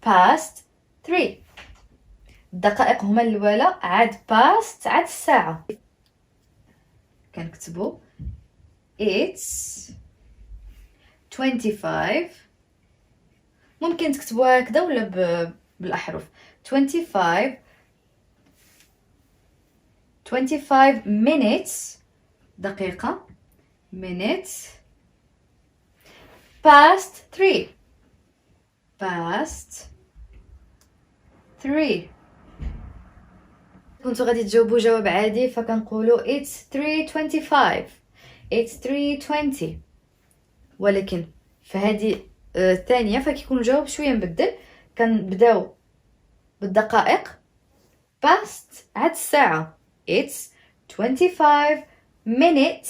past 3. الدقائق هما الأولى عاد past عاد الساعة. كنكتبو it's 25. ممكن تكتبوها هكذا ولا بالأحرف. 25 minutes دقيقة minutes past 3 past 3. كنتو غادي تجاوبوا جواب عادي فكنقولوا it's 3:25 it's 3:20. ولكن في هذه الثانيه فكيكون الجواب شويه مبدل. كنبداو بالدقائق past عاد الساعه it's 25 minutes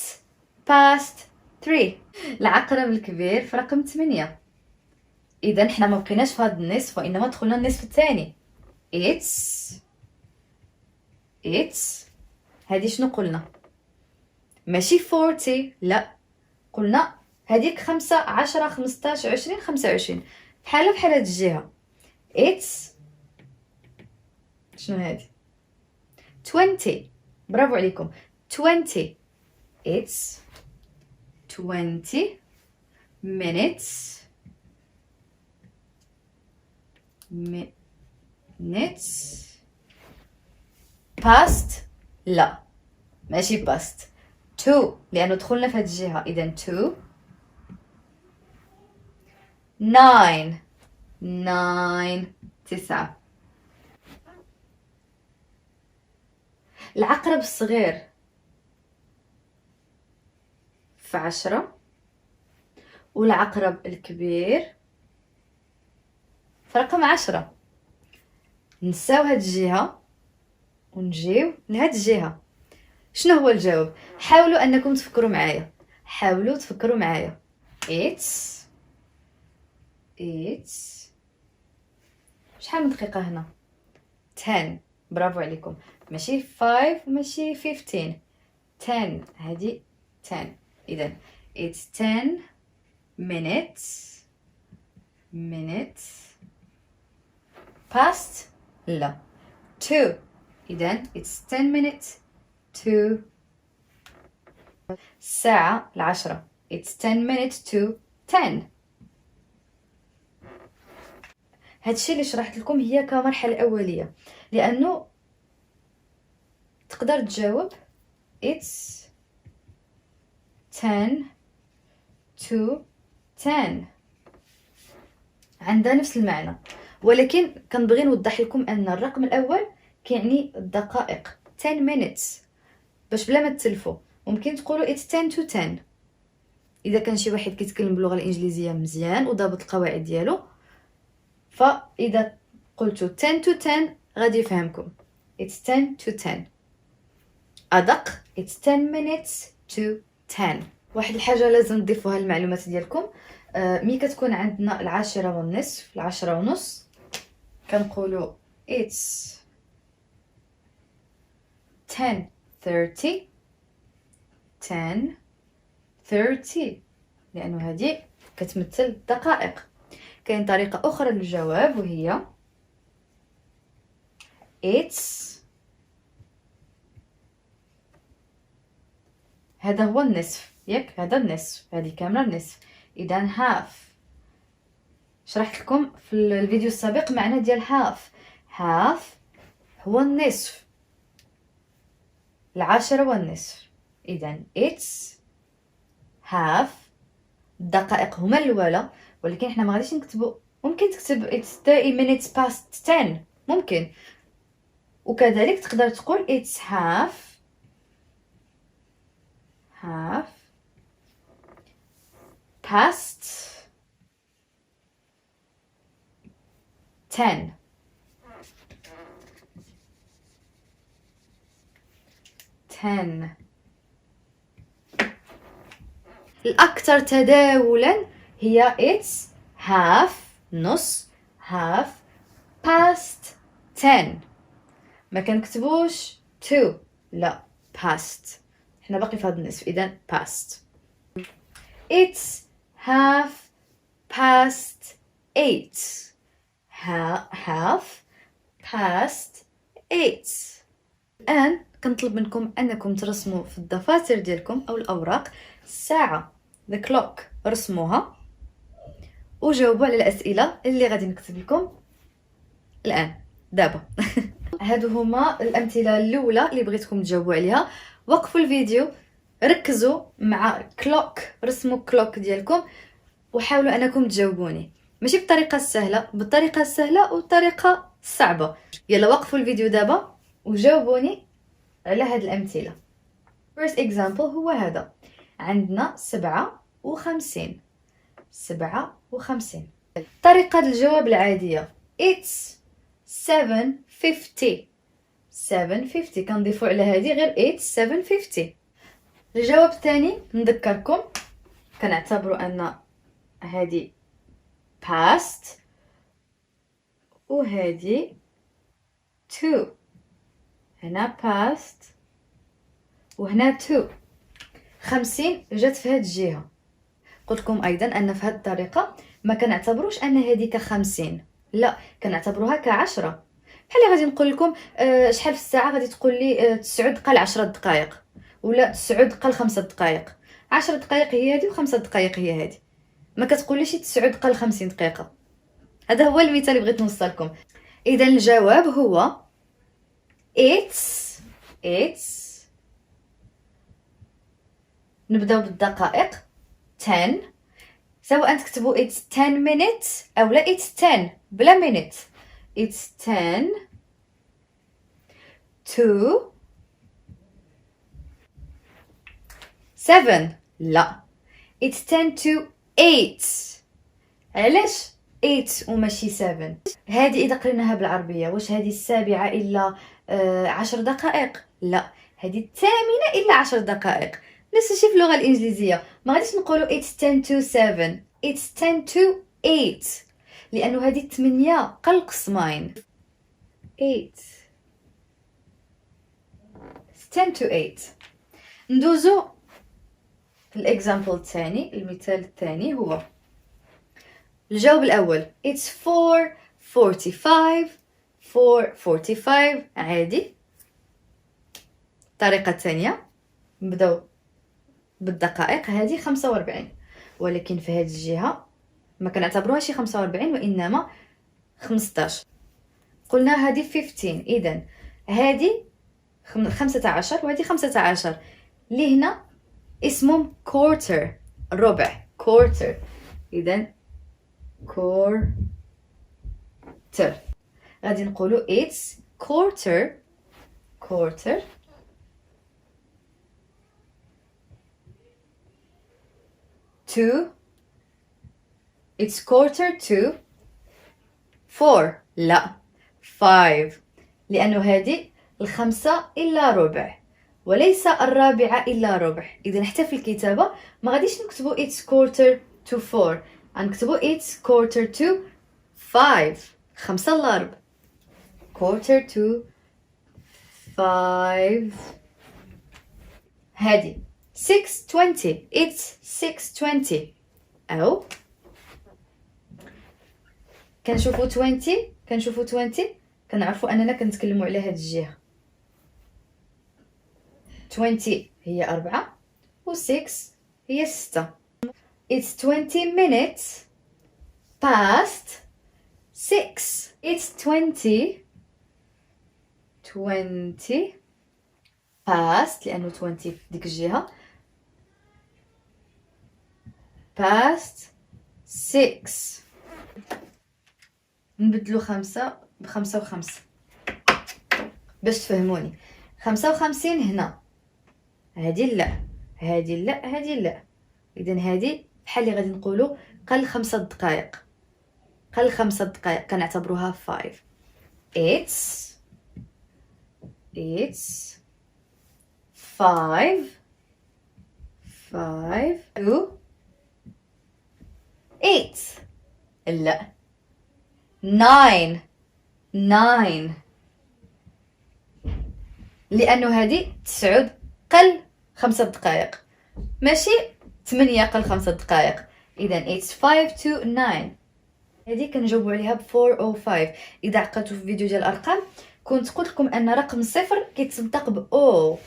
past 3. العقرب الكبير في رقم 8. اذا حنا ما بقيناش في هذا النصف وانما دخلنا النصف الثاني. it's هذه شنو قلنا؟ ماشي 40 لا، قلنا هذيك 5 10 15 20 25 بحال هاد الجهه. it's شنو هذه 20. برافو عليكم 20. it's 20 minutes past لا ماشي past 2 لانه دخلنا في هذه الجهه. اذا 2 9 العقرب الصغير في 10 والعقرب الكبير في رقم 10. نساو هاد الجهه ونجيو لهاد الجهه. شنو هو الجواب؟ حاولوا انكم تفكروا معايا. it's شحال من دقيقه هنا؟ 10. برافو عليكم. ماشي 5 وماشي 15. 10 هذه 10. اذا it's 10 minutes past لا 2. اذا it's 10 minutes to الساعة 10. it's 10 minutes to 10. هادشي اللي شرحت لكم هي كمرحلة أولية لأنه تقدر تجاوب it's 10 to 10 عندها نفس المعنى. ولكن كنبغي نوضح لكم أن الرقم الأول كيعني الدقائق 10 minutes باش بلا ما تتلفوا. ممكن تقولوا it's 10 to 10 إذا كان شي واحد كيتكلم باللغة الإنجليزية مزيان وضابط القواعد ديالو. فإذا قلتوا 10 to 10 غادي يفهمكم it's 10 to 10. أدق it's 10 minutes to 10. واحد الحاجة لازم تضيفوها للمعلومات ديالكم. ملي كتكون عندنا 10:30 10:30 كنقولوا it's 10:30 10:30 لأنه هذه كتمثل الدقائق. كاين طريقة أخرى للجواب وهي it's هذا هو النصف ياك، هذا النصف، هذه كاملة النصف. إذا half شرحت لكم في الفيديو السابق معنى ديال half هو النصف، 10 والنصف. إذا it's half. الدقائق هما الأولى ولكن احنا ما غاديش نكتبو. ممكن تكتب it's 30 minutes past 10 ممكن. وكذلك تقدر تقول it's half past 10. الأكثر تداولا هي it's half نص half past 10. ما كنكتبوش 2 لا past. احنا باقي في هذا النصف. إذا past. it's half past 8 half past 8. الآن كنطلب منكم أنكم ترسموا في الدفاتر ديالكم أو الأوراق الساعة the clock، رسموها وجاوبوا على الأسئلة اللي غادي نكتب لكم الآن دابا. هادو هما الأمثلة الأولى اللي بغيتكم تجاوبوا عليها. وقفوا الفيديو، ركزوا مع كلوك، رسموا كلوك ديالكم وحاولوا أنكم تجاوبوني، ماشي بالطريقة السهلة، بالطريقة السهلة والطريقة الصعبة. يلا وقفوا الفيديو دابا وجاوبوني على هاد الأمثلة. first example هو هذا، عندنا 57. طريقة الجواب العادية it's 7:50. كنضيفوا على هذه غير it's 7:50. الجواب الثاني نذكركم، كنعتبروا أن هذه past وهذه to، هنا past وهنا to. 50 جات في هذه الجهة. قلت لكم أيضا أن في هذه الطريقة ما كنعتبروش أن هذه ك50، لا كنعتبروها ك10. بحال غادي نقول لكم شحال في الساعة، غادي تقول لي 9 دقائق 10 دقائق، ولا 9 دقائق 5 دقائق. 10 دقائق هي هذه و5 دقائق هي هذه، ما كتقوليش 9 دقائق 50 دقيقة. هذا هو المثال اللي بغيت نوصل لكم. إذا الجواب هو it's نبداو بالدقائق 10، سواء تكتبوا it's 10 minutes أو لا it's 10 بلا minute. it's 10 to 7. لا it's 10 to 8. علاش 8 وماشي 7؟ هذه إذا قريناها بالعربية، واش هذه 7 إلا 10 دقائق؟ لا، هذه 8 إلا 10 دقائق. نفس الشيء في اللغة الإنجليزية، ما غاديش نقولوا it's 10 to 7، it's 10 to 8، لأنه هذه 8 قل قسمين. 8 10 to 8. ندوزو في الإكزامبل الثاني، المثال الثاني هو الجواب الأول it's 4:45. 4:45 عادي. الطريقة الثانية نبداو بالدقائق، هذه 45، ولكن في هذه الجهة ما كنعتبروها شي 45 وإنما 15. قلنا هذه 15، إذن هذه 15 وهذه 15 اللي هنا اسمهم quarter، ربع، quarter. إذن quarter غادي نقولوا it's quarter to، it's quarter to 4. لا 5، لأنه هذه 5 إلا ربع وليس 4 إلا ربع. إذن حتى في الكتابة ما غاديش نكتبوا it's quarter to 4، غنكتبوا it's quarter to 5، 5 إلا ربع، quarter to 5. هذه 6:20، it's 6:20. أو كنشوفوا 20 كنعرفوا أننا كنتكلموا على هذه الجهة. 20 هي 4 و6 هي 6. it's 20 minutes past 6. it's 20 past، لأنه 20 في ديك الجهة، past 6. نبدلو 5 ب5 و5 باش تفهموني. 55 هنا، هذه لا، هذه لا، هذه لا. إذن هذه بحال اللي غادي نقولوا قل 5 دقائق، قل 5 دقائق كنعتبروها 5. it's 5 to 8. لا 9 لأنه هذه 9 قل 5 دقائق، ماشي 8 قل 5 دقائق. إذن it's 5 to 9. هذه كنجاوبوا عليها ب 4 او 5. اذا عقلتوا في فيديو ديال الارقام كنت قلت لكم ان رقم 0 كيتنطق ب او،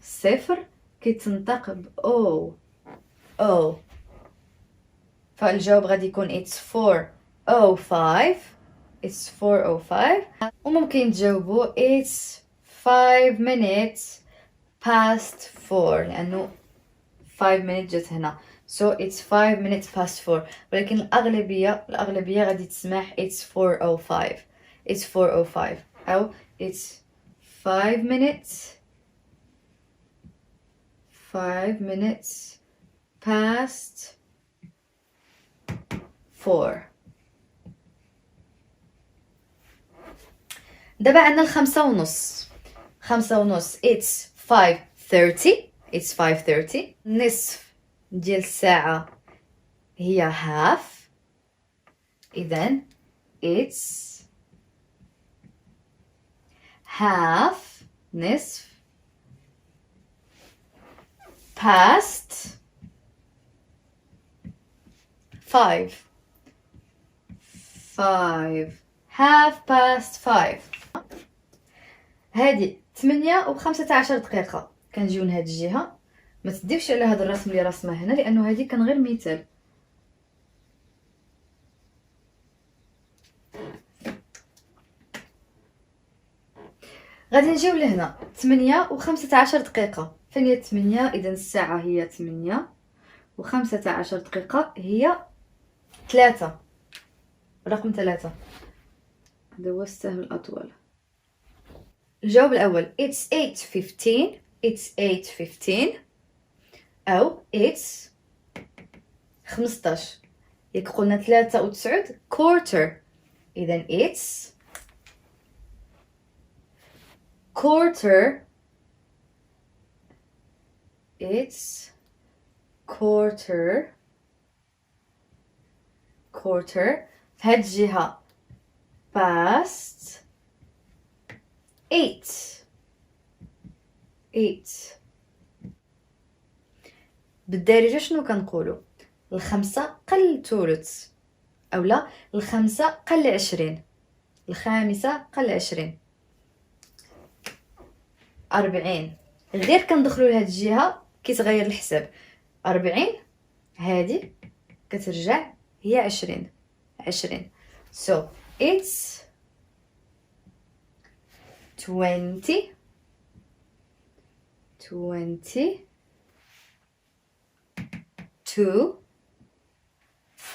0 كيتنطق ب او، فالجواب غادي يكون it's 4:05. it's 4:05. وممكن تجاوبوا it's 5 minutes past 4 لانه 5 minutes جات هنا، so it's 5 minutes past 4. ولكن الأغلبية غادي تسمح it's 4:05. it's 4:05 أو it's 5 minutes past 4. دابا عندنا الخمسة ونص. it's 5:30. it's 5:30. نصف ديال الساعة هي half، إذن it's half، نصف، past 5. half past 5. هادي 8:15 دقيقة. كنجيو لهاد الجهة، ما تديوش على هذا الرسم اللي رسمه هنا لانه هذه كان غير مثال. غادي نجيو لهنا 8:15 دقيقة. فين هي 8؟ اذا الساعة هي 8:15 دقيقة، هي 3. رقم 3 هذا هو السهم الأطول. الجواب الأول it's 8:15. it's 8:15 أو it's 15. ياك قلنا 3 و9 quarter، إذن it's quarter. it's quarter. في هاد الجهة past 8. بالدارجة شنو كنقولوا؟ الخمسة قل ثلث، أولا الخمسة قل 20، الخامسة قل 20. 40 غير كندخلوا لهاد الجهة كيتغير الحساب. 40 هادي كترجع هي 20. so it's 20 2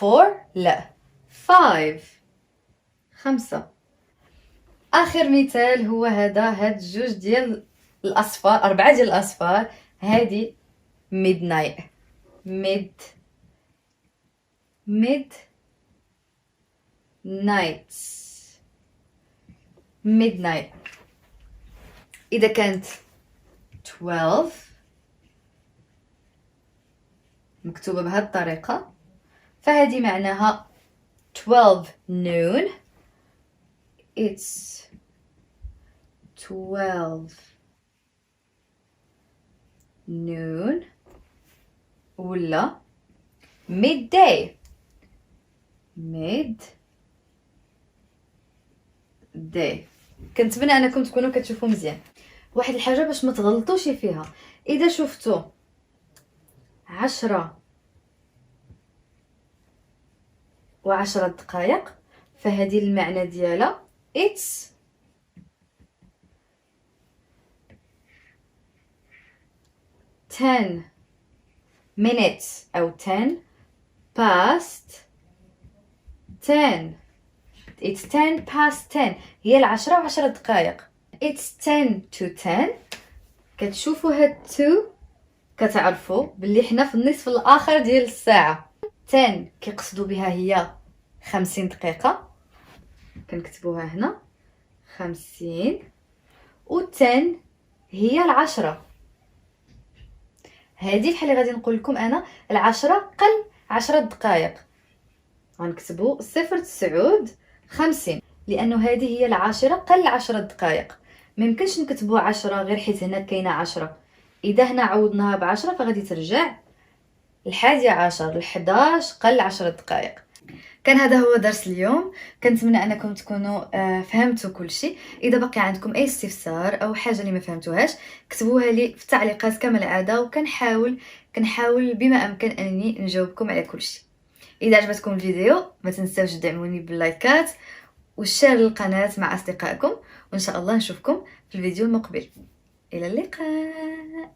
4 لا 5. اخر مثال هو هاد جوج ديال الاصفار، 4 ديال الاصفار. هادي midnight. midnight. إذا كانت 12 مكتوبة بهذه الطريقة فهذه معناها 12 noon. it's 12 noon. ولا midday. كنتمنى انكم تكونوا كتشوفوا مزيان. واحد الحاجه باش ما تغلطوش فيها، اذا شفتوا 10 و10 دقائق فهذه المعنى ديالها it's 10 minutes او 10 past 10. it's 10 past 10 هي 10 و10 دقائق. it's 10 to 10. كتشوفوا هاد 2 كتعرفوا باللي حنا في النصف الاخر ديال الساعه. 10 كيقصدوا بها هي 50 دقيقه، كنكتبوها هنا 50، و 10 هي 10. هذه بحال اللي غادي نقول لكم انا 10 قل 10 دقائق، غنكتبوا 0.50 لانه هذه هي 10 قل 10 دقائق. ميمكنش نكتبوا 10 غير حيت هنا كاينه 10. اذا هنا عوضناها ب10 فغادي ترجع 11 ل11 قل 10 دقائق. كان هذا هو درس اليوم. كنتمنى انكم تكونوا فهمتوا كل شيء. اذا بقي عندكم اي استفسار او حاجه اللي ما فهمتوهاش كتبوها لي في التعليقات كما العاده، وكنحاول بما امكن انني نجاوبكم على كل شيء. اذا عجبتكم الفيديو ما تنساوش تدعموني باللايكات والشير للقناه مع اصدقائكم، وان شاء الله نشوفكم في الفيديو المقبل. الى اللقاء.